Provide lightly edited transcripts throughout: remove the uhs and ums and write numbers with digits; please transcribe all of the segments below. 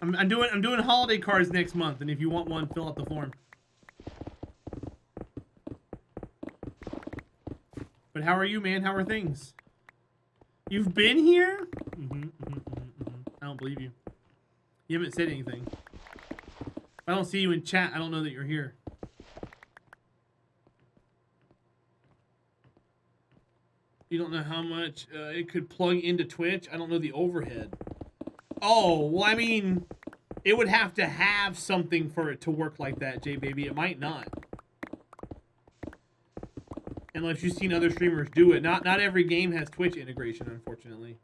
I'm doing holiday cards next month, and if you want one, fill out the form. But how are you, man? How are things? You've been here? I don't believe you. You haven't said anything. If I don't see you in chat, I don't know that you're here. You don't know how much it could plug into Twitch? I don't know the overhead. Oh, well, I mean, it would have to have something for it to work like that, J-Baby. It might not. Unless you've seen other streamers do it. Not every game has Twitch integration, unfortunately.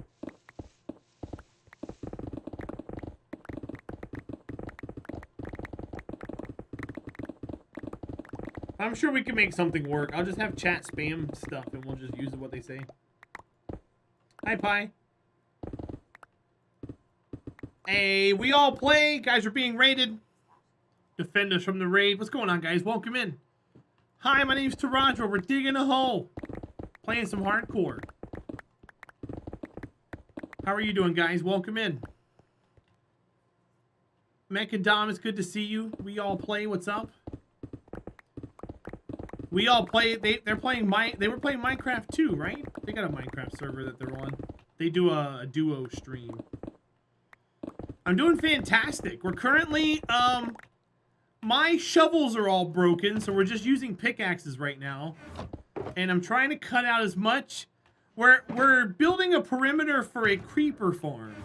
I'm sure we can make something work. I'll just have chat spam stuff and we'll just use what they say. Hi, Pi. Hey, we all play. Guys are being raided. Defend us from the raid. What's going on, guys? Welcome in. Hi, my name's Terahdra. We're digging a hole. Playing some hardcore. How are you doing, guys? Welcome in. Mechadom, it's good to see you. We all play. What's up? We all play. They were playing Minecraft too, right? They got a Minecraft server that they're on. They do a duo stream. I'm doing fantastic. We're currently my shovels are all broken, so we're just using pickaxes right now. And I'm trying to cut out as much. We're building a perimeter for a creeper farm.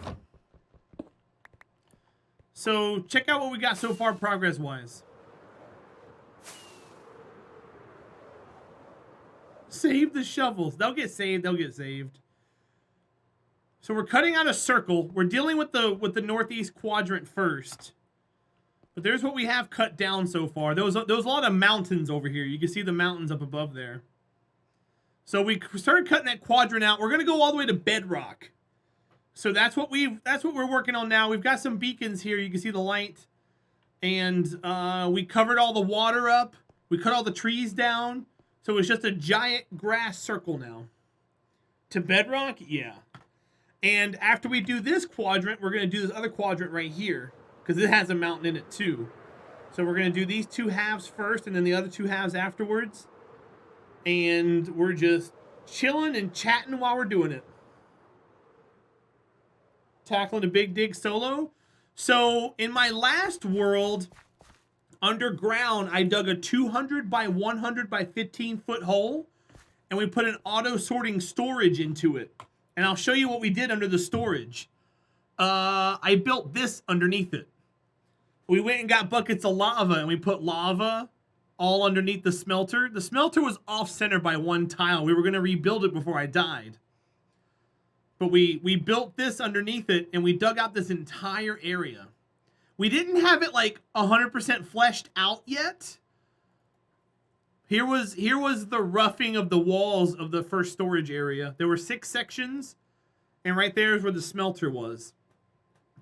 So check out what we got so far progress-wise. Save the shovels. They'll get saved. They'll get saved. So we're cutting out a circle. We're dealing with the northeast quadrant first. But there's what we have cut down so far. There was a lot of mountains over here. You can see the mountains up above there. So we started cutting that quadrant out. We're gonna go all the way to bedrock. So that's what we're working on now. We've got some beacons here. You can see the light. And we covered all the water up. We cut all the trees down. So it's just a giant grass circle now. To bedrock? Yeah. And after we do this quadrant, we're going to do this other quadrant right here. Because it has a mountain in it too. So we're going to do these two halves first and then the other two halves afterwards. And we're just chilling and chatting while we're doing it. Tackling a big dig solo. So in my last world... underground, I dug a 200 by 100 by 15 foot hole and we put an auto sorting storage into it. And I'll show you what we did under the storage. I built this underneath it. We went and got buckets of lava and we put lava all underneath the smelter. The smelter was off center by one tile. We were going to rebuild it before I died. But we built this underneath it and we dug out this entire area. We didn't have it like 100% fleshed out yet. Here was the roughing of the walls of the first storage area. There were 6 sections, and right there is where the smelter was.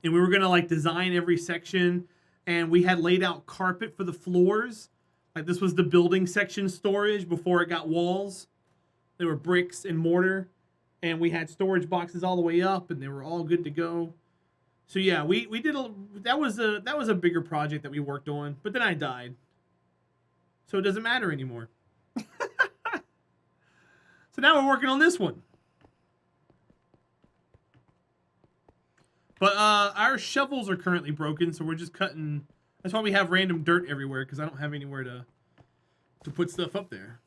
And we were gonna like design every section, and we had laid out carpet for the floors. Like this was the building section storage before it got walls. There were bricks and mortar, and we had storage boxes all the way up, and they were all good to go. So yeah, we did that was a bigger project that we worked on, but then I died. So it doesn't matter anymore. So now we're working on this one. But our shovels are currently broken, so we're just cutting. That's why we have random dirt everywhere, because I don't have anywhere to put stuff up there.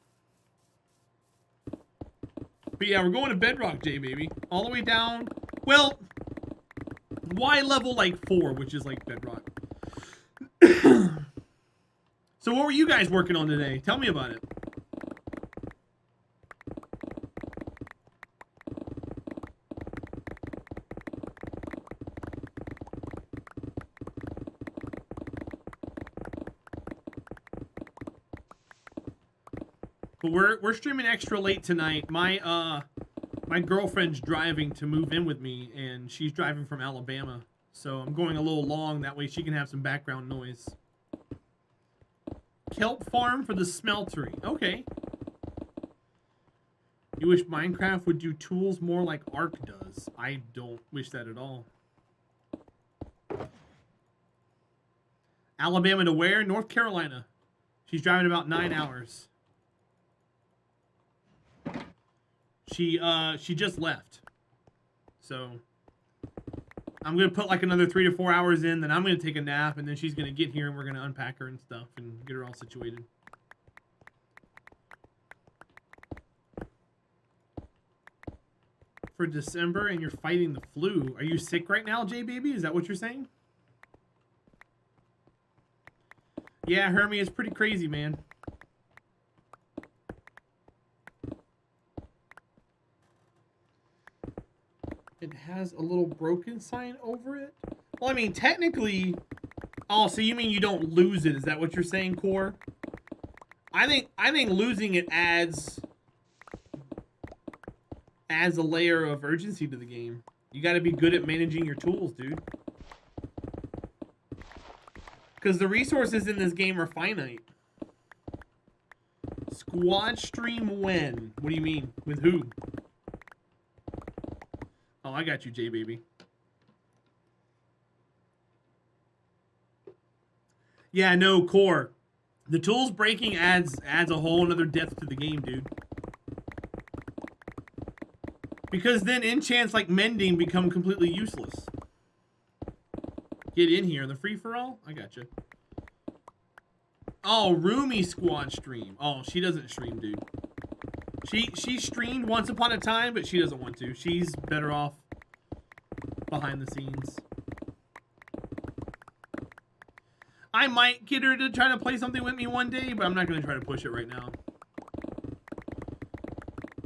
But yeah, we're going to bedrock, J-Baby. All the way down. Well, Y level like 4, which is like bedrock. So what were you guys working on today? Tell me about it. But we're streaming extra late tonight. My girlfriend's driving to move in with me, and she's driving from Alabama. So I'm going a little long, that way she can have some background noise. Kelp farm for the smeltery. Okay. You wish Minecraft would do tools more like Ark does. I don't wish that at all. Alabama to where? North Carolina. She's driving about 9 hours. She just left. So I'm gonna put like another 3 to 4 hours in, then I'm gonna take a nap, and then she's gonna get here and we're gonna unpack her and stuff and get her all situated. For December, and you're fighting the flu. Are you sick right now, J baby? Is that what you're saying? Yeah, Hermie, it's pretty crazy, man. It has a little broken sign over it. Well, I mean, technically... Oh, so you mean you don't lose it? Is that what you're saying, Core? I think losing it adds a layer of urgency to the game. You got to be good at managing your tools, dude. Because the resources in this game are finite. Squad stream when? What do you mean? With who? Oh, I got you, J baby. Yeah, no, Core. The tools breaking adds a whole other depth to the game, dude. Because then enchants like mending become completely useless. Get in here, the free-for-all? I gotcha. Oh, Roomy squad stream. Oh, she doesn't stream, dude. She streamed once upon a time, but she doesn't want to. She's better off behind the scenes. I might get her to try to play something with me one day, but I'm not going to try to push it right now.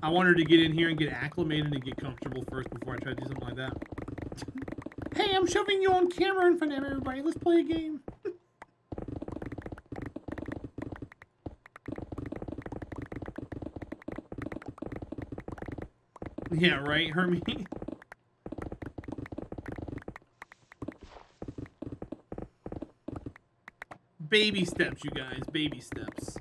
I want her to get in here and get acclimated and get comfortable first before I try to do something like that. Hey, I'm shoving you on camera in front of everybody. Let's play a game. Yeah, right, Hermie? Baby steps, you guys. Baby steps.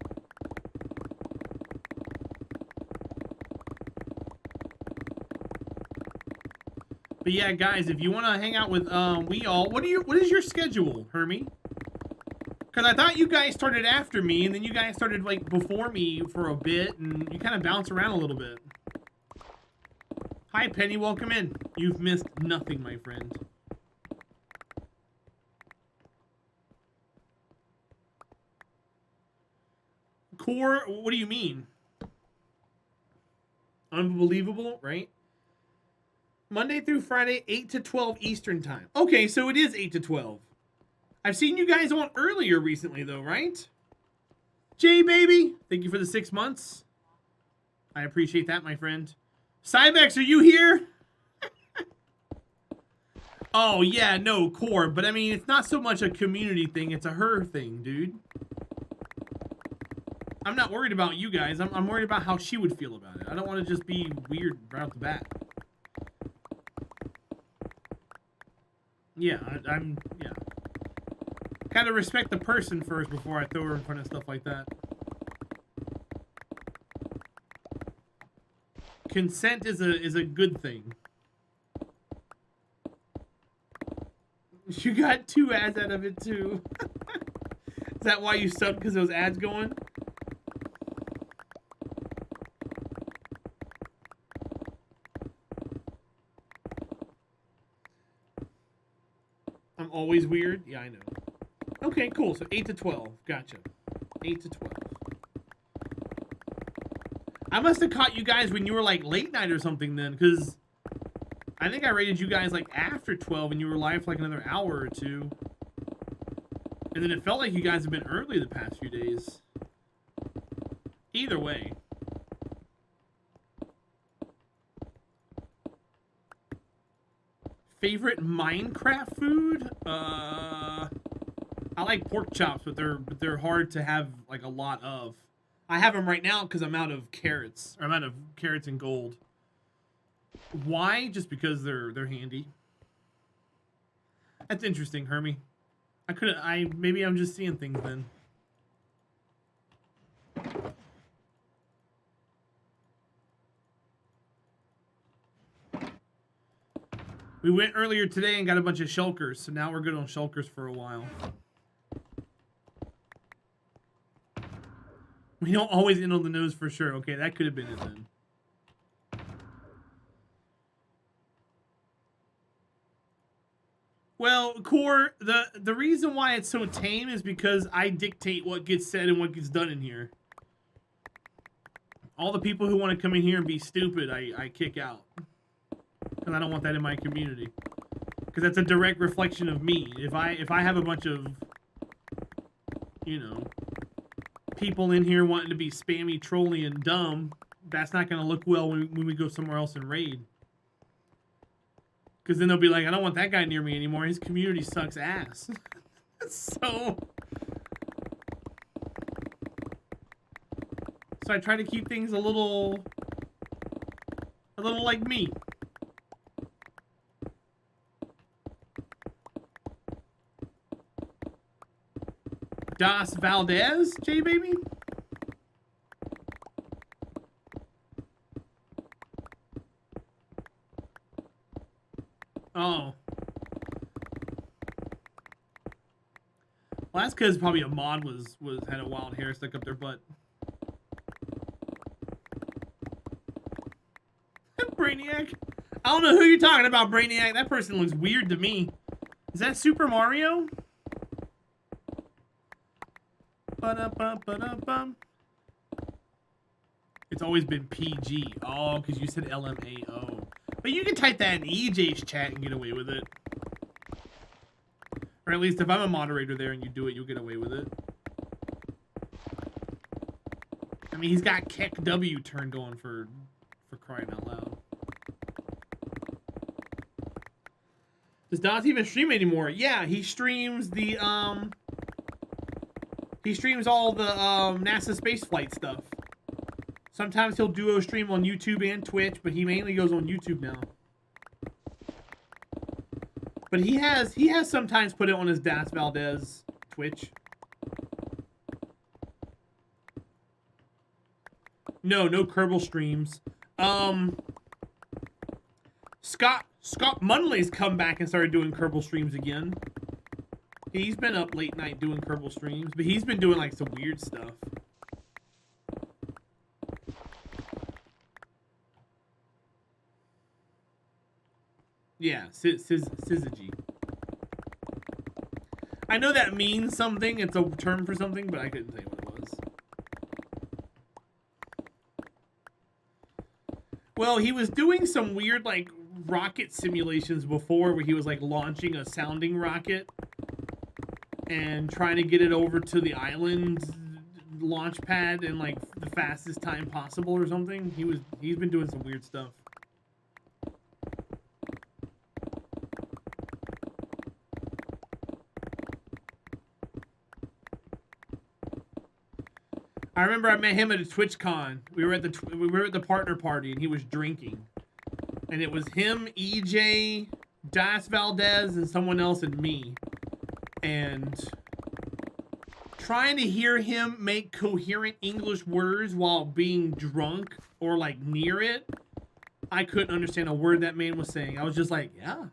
But yeah, guys, if you want to hang out with we all, what is your schedule, Hermie? Because I thought you guys started after me, and then you guys started like before me for a bit, and you kind of bounce around a little bit. Hi, Penny. Welcome in. You've missed nothing, my friend. Core, what do you mean? Unbelievable, right? Monday through Friday, 8 to 12 Eastern time. Okay, so it is 8 to 12. I've seen you guys on earlier recently, though, right? Jay, baby, thank you for the 6 months. I appreciate that, my friend. Cybex, are you here? Oh, yeah, no, Core. But, I mean, it's not so much a community thing. It's a her thing, dude. I'm not worried about you guys. I'm worried about how she would feel about it. I don't want to just be weird right off the bat. Yeah, yeah. Kind of respect the person first before I throw her in front of stuff like that. Consent is a good thing. You got 2 ads out of it too. Is that why you subbed, because those ads going? I'm always weird? Yeah, I know. Okay, cool. So 8 to 12. Gotcha. 8 to 12. I must have caught you guys when you were like late night or something then, because I think I rated you guys like after 12 and you were live for like another hour or two. And then it felt like you guys have been early the past few days. Either way. Favorite Minecraft food? I like pork chops, but they're hard to have like a lot of. I have them right now because I'm out of carrots. Or I'm out of carrots and gold. Why? Just because they're handy. That's interesting, Hermie. Maybe I'm just seeing things then. We went earlier today and got a bunch of shulkers, so now we're good on shulkers for a while. We don't always end on the nose for sure. Okay, that could have been it then. Well, Core, the reason why it's so tame is because I dictate what gets said and what gets done in here. All the people who want to come in here and be stupid, I kick out. Because I don't want that in my community. Because that's a direct reflection of me. If I have a bunch of, you know, people in here wanting to be spammy, trolly, and dumb, that's not going to look well when we go somewhere else and raid. Because then they'll be like, I don't want that guy near me anymore. His community sucks ass. So I try to keep things a little like me. Das Valdez, J baby. Oh. Well, that's because probably a mod had a wild hair stuck up their butt. Brainiac? I don't know who you're talking about, Brainiac. That person looks weird to me. Is that Super Mario? Ba-da-ba-ba-da-bum. It's always been PG. Oh, because you said LMAO. But you can type that in EJ's chat and get away with it. Or at least if I'm a moderator there and you do it, you'll get away with it. I mean, he's got Keck W turned on for crying out loud. Does Dot even stream anymore? Yeah, he streams the, he streams all the, NASA spaceflight stuff. Sometimes he'll duo stream on YouTube and Twitch, but he mainly goes on YouTube now. But he has sometimes put it on his Das Valdez Twitch. No Kerbal streams. Scott Munley's come back and started doing Kerbal streams again. He's been up late night doing Kerbal streams, but he's been doing like some weird stuff. Yeah, syzygy. I know that means something. It's a term for something, but I couldn't say what it was. Well, he was doing some weird, like, rocket simulations before where he was, like, launching a sounding rocket and trying to get it over to the island launch pad in, like, the fastest time possible or something. He's been doing some weird stuff. I remember I met him at a TwitchCon. We were at the partner party and he was drinking. And it was him, EJ, Das Valdez, and someone else and me. And trying to hear him make coherent English words while being drunk or like near it, I couldn't understand a word that man was saying. I was just like, yeah.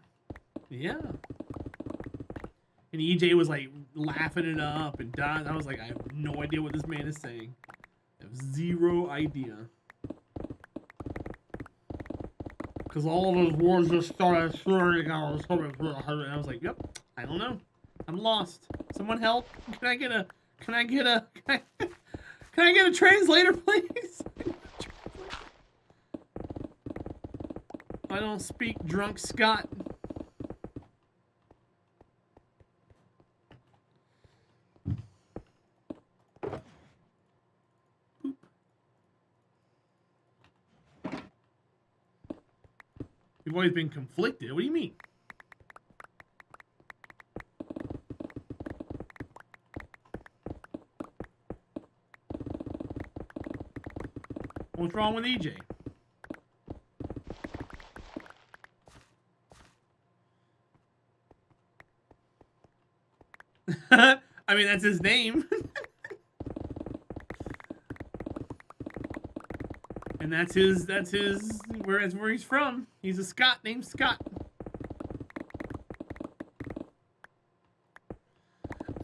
And EJ was like laughing it up, and I was like, I have no idea what this man is saying. I have zero idea. Because all of his words just started slurring out. And I was like, yep, I don't know. I'm lost. Someone help. Can I get a translator, please? I don't speak drunk Scott. You've always been conflicted. What do you mean? What's wrong with EJ? I mean, that's his name. And that's where he's from. He's a Scot named Scott.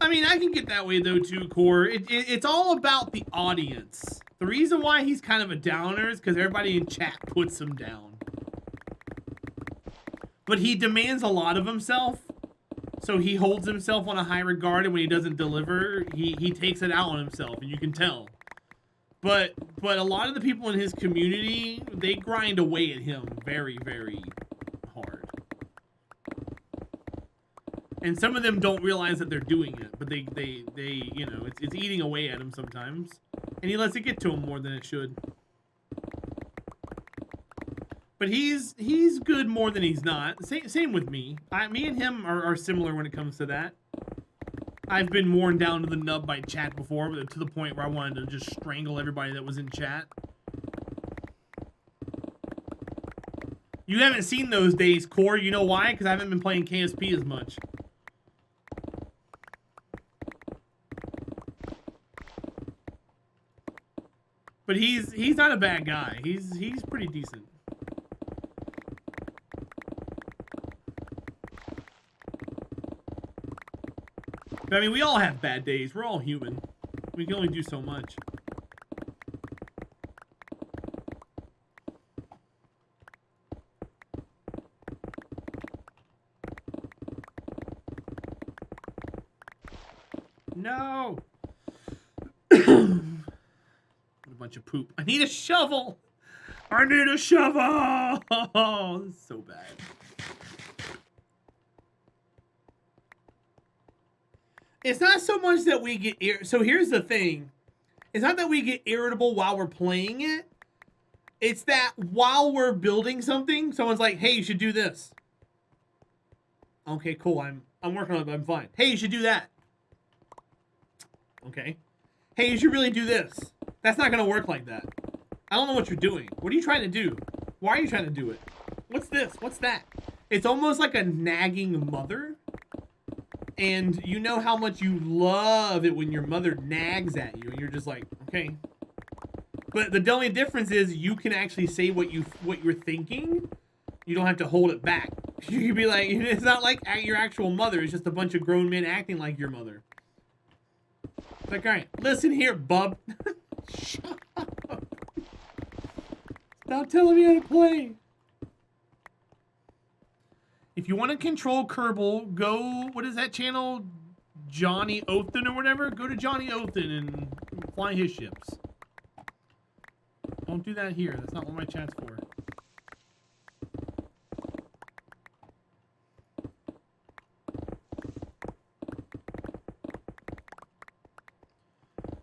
I mean, I can get that way though too, Core. It's all about the audience. The reason why he's kind of a downer is because everybody in chat puts him down. But he demands a lot of himself, so he holds himself on a high regard, and when he doesn't deliver, he takes it out on himself, and you can tell. But a lot of the people in his community, they grind away at him very, very hard. And some of them don't realize that they're doing it, but they you know, it's eating away at him sometimes. And he lets it get to him more than it should. But he's good more than he's not. Same with me. Me and him are similar when it comes to that. I've been worn down to the nub by chat before, but to the point where I wanted to just strangle everybody that was in chat. You haven't seen those days, Core. You know why? Because I haven't been playing KSP as much. But he's not a bad guy. He's pretty decent. But, I mean, we all have bad days. We're all human. We can only do so much. No. What a bunch of poop. I need a shovel. I need a shovel. Oh, this is so bad. It's not so much that we get so here's the thing. It's not that we get irritable while we're playing it. It's that while we're building something, someone's like, "Hey, you should do this." Okay, cool. I'm working on it, but I'm fine. "Hey, you should do that." Okay. "Hey, you should really do this." That's not going to work like that. I don't know what you're doing. What are you trying to do? Why are you trying to do it? What's this? What's that? It's almost like a nagging mother. And you know how much you love it when your mother nags at you and you're just like, okay. But the only difference is you can actually say what you're thinking. You don't have to hold it back. You can be like, it's not like your actual mother. It's just a bunch of grown men acting like your mother. It's like, all right, listen here, bub. Shut up. Stop telling me how to play. If you want to control Kerbal, go, what is that channel? Johnny Othen or whatever? Go to Johnny Othen and fly his ships. Don't do that here. That's not what my chat's for.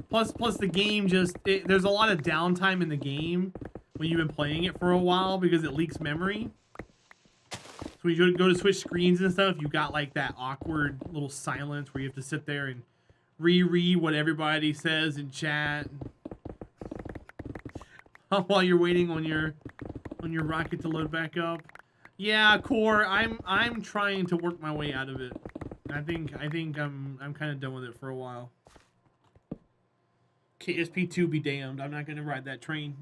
Plus the game just, there's a lot of downtime in the game when you've been playing it for a while because it leaks memory. So when you go to switch screens and stuff, you got like that awkward little silence where you have to sit there and reread what everybody says in chat while you're waiting on your rocket to load back up. Yeah, Core, I'm trying to work my way out of it. I think I'm kind of done with it for a while. KSP2 be damned. I'm not gonna ride that train.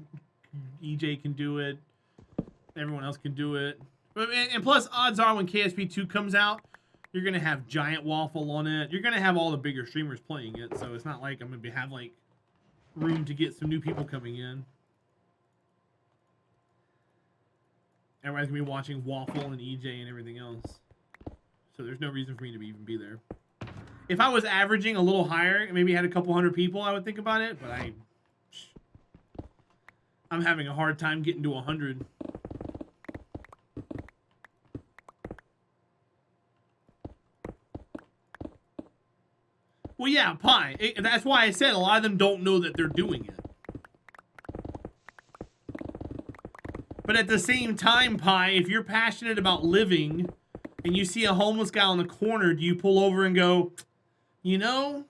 EJ can do it. Everyone else can do it. And plus, odds are when KSP2 comes out, you're going to have Giant Waffle on it. You're going to have all the bigger streamers playing it. So it's not like I'm going to have, like, room to get some new people coming in. Everybody's going to be watching Waffle and EJ and everything else. So there's no reason for me to even be there. If I was averaging a little higher and maybe had a couple hundred people, I would think about it. But I'm having a hard time getting to 100. Well, yeah, Pi. That's why I said a lot of them don't know that they're doing it. But at the same time, Pi, if you're passionate about living and you see a homeless guy on the corner, do you pull over and go, you know,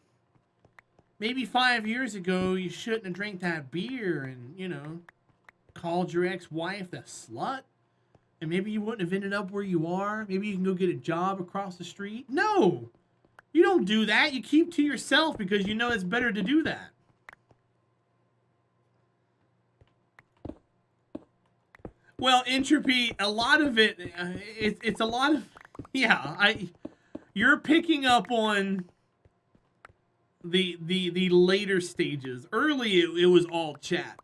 maybe 5 years ago you shouldn't have drank that beer and, you know, called your ex-wife a slut? And maybe you wouldn't have ended up where you are? Maybe you can go get a job across the street? No! You don't do that. You keep to yourself because you know it's better to do that. Well, entropy, a lot of it, it's a lot of, yeah, you're picking up on the later stages. Early, it was all chat.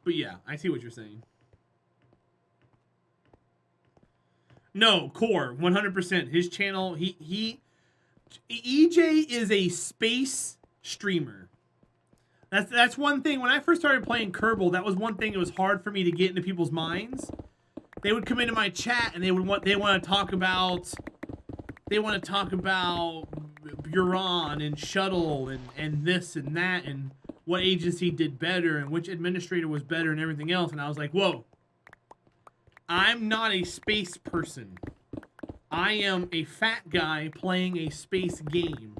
But yeah, I see what you're saying. No, Core, 100%. His channel, EJ is a space streamer. That's one thing. When I first started playing Kerbal, that was one thing that was hard for me to get into people's minds. They would come into my chat and they want to talk about Buran and Shuttle and this and that and what agency did better and which administrator was better and everything else. And I was like, whoa, I'm not a space person. I am a fat guy playing a space game.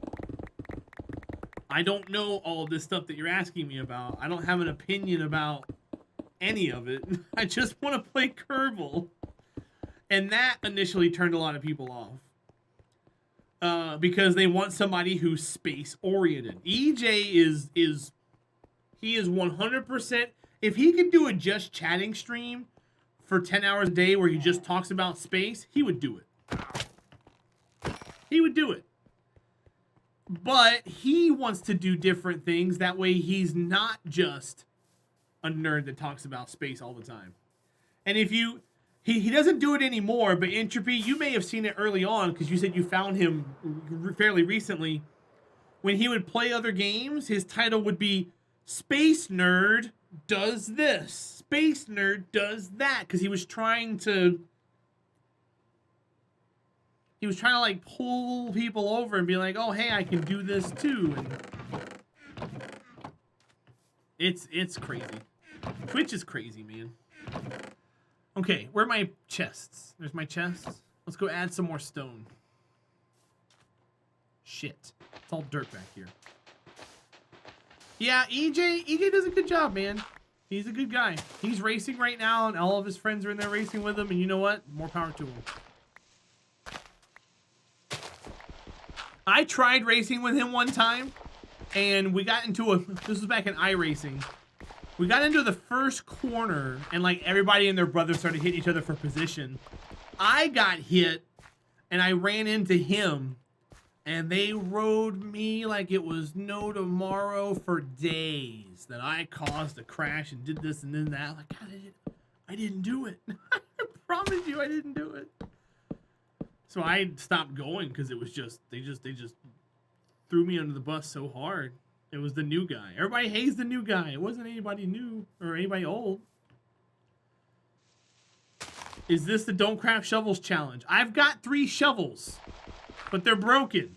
I don't know all of this stuff that you're asking me about. I don't have an opinion about any of it. I just want to play Kerbal. And that initially turned a lot of people off. Because they want somebody who's space oriented. EJ is 100%. If he could do a just chatting stream for 10 hours a day where he just talks about space, he would do it. He would do it. But he wants to do different things. That way he's not just a nerd that talks about space all the time. And if you... He doesn't do it anymore, but Entropy, you may have seen it early on because you said you found him fairly recently. When he would play other games, his title would be Space Nerd Does This. Space Nerd Does That. Because he was trying to... He was trying to like pull people over and be like, oh, hey, I can do this too. And it's crazy. Twitch is crazy, man. Okay, where are my chests? There's my chests. Let's go add some more stone. Shit. It's all dirt back here. Yeah, EJ does a good job, man. He's a good guy. He's racing right now, and all of his friends are in there racing with him, and you know what? More power to him. I tried racing with him one time, and we got into a... This was back in iRacing. We got into the first corner, and like everybody and their brother started hitting each other for position. I got hit, and I ran into him, and they rode me like it was no tomorrow for days. That I caused a crash and did this and then that. Like, God, I didn't do it. I promise you, I didn't do it. So I stopped going because it was just they just threw me under the bus so hard. It was the new guy. Everybody hates the new guy. It wasn't anybody new or anybody old. Is this the Don't Craft Shovels challenge? I've got 3 shovels, but they're broken.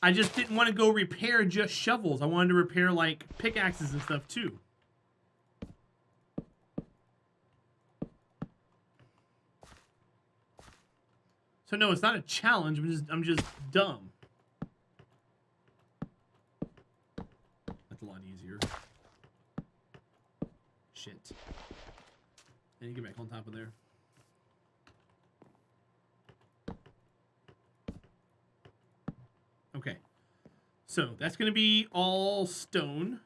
I just didn't want to go repair just shovels. I wanted to repair like pickaxes and stuff too. So no, it's not a challenge. I'm just dumb. That's a lot easier. Shit. I need to get back on top of there. Okay. So that's gonna be all stone.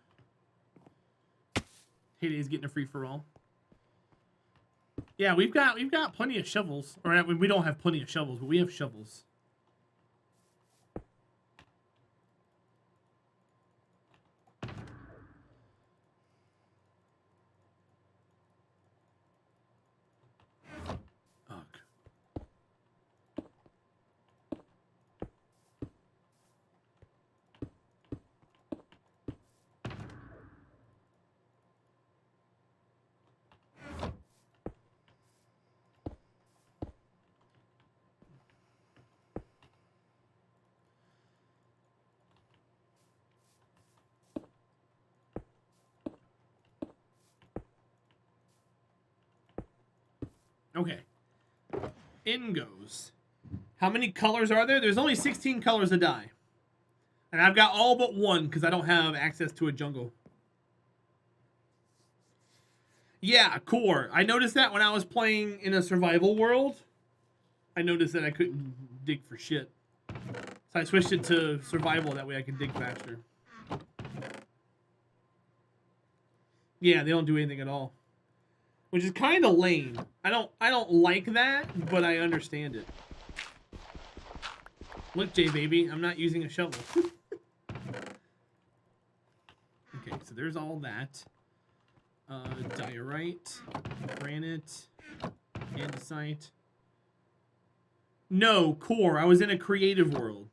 Heyday's getting a free for all. Yeah, we've got plenty of shovels. Or we don't have plenty of shovels, but we have shovels. Ugh. Okay. In goes. How many colors are there? There's only 16 colors a die. And I've got all but one because I don't have access to a jungle. Yeah, core. I noticed that when I was playing in a survival world. I noticed that I couldn't dig for shit. So I switched it to survival. That way I can dig faster. Yeah, they don't do anything at all. Which is kind of lame. I don't like that, but I understand it. Look, J baby, I'm not using a shovel. there's all that. Diorite, granite, andesite. No, core. I was in a creative world.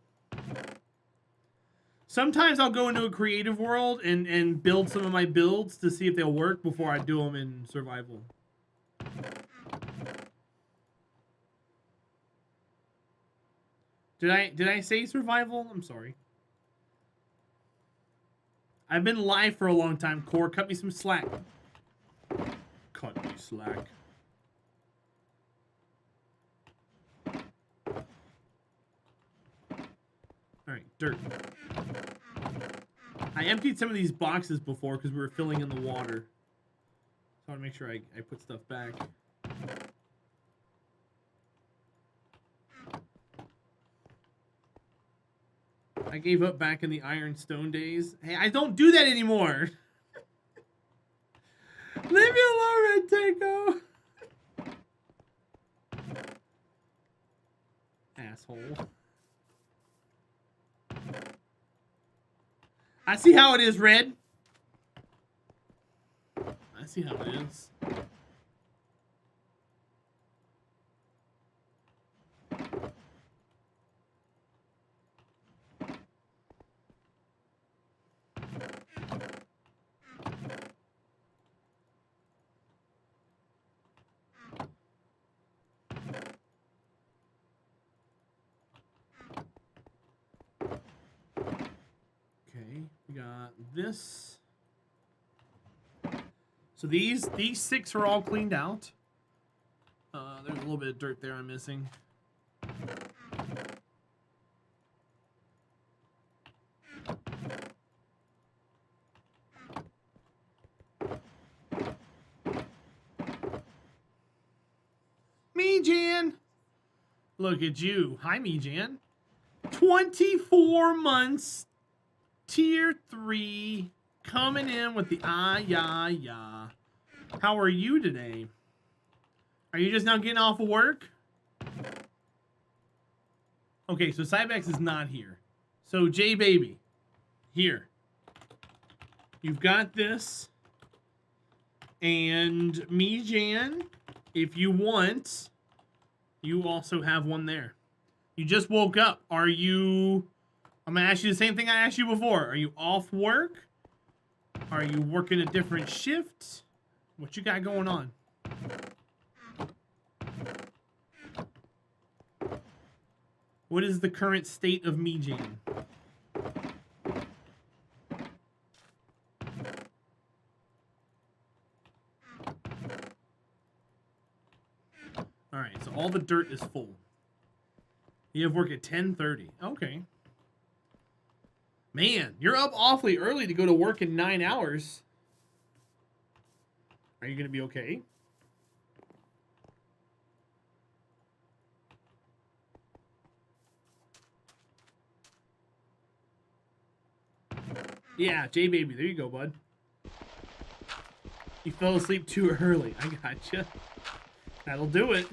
Sometimes I'll go into a creative world and build some of my builds to see if they'll work before I do them in survival. Did I say survival? I'm sorry. I've been live for a long time, Core. Cut me some slack. Cut me slack. Alright, dirt. I emptied some of these boxes before because we were filling in the water. So I want to make sure I put stuff back. I gave up back in the ironstone days. Hey, I don't do that anymore. Leave me alone, Red Tango. Asshole. I see how it is, Red. I see how it is. Okay, we got this. So these 6 are all cleaned out. There's a little bit of dirt there I'm missing. Me, Jan. Look at you. Hi, me, Jan. 24 months. Tier 3. Coming in with the ya. How are you today? Are you just now getting off of work? Okay, so Cybex is not here. So J Baby, here. You've got this. And me, Jan, if you want, you also have one there. You just woke up. Are you... I'm going to ask you the same thing I asked you before. Are you off work? Are you working a different shift? What you got going on? What is the current state of me, Jan? Alright, so all the dirt is full. You have work at 10:30. Okay. Man, you're up awfully early to go to work in 9 hours. Are you going to be okay? Yeah, J-Baby, there you go, bud. You fell asleep too early. I gotcha. That'll do it.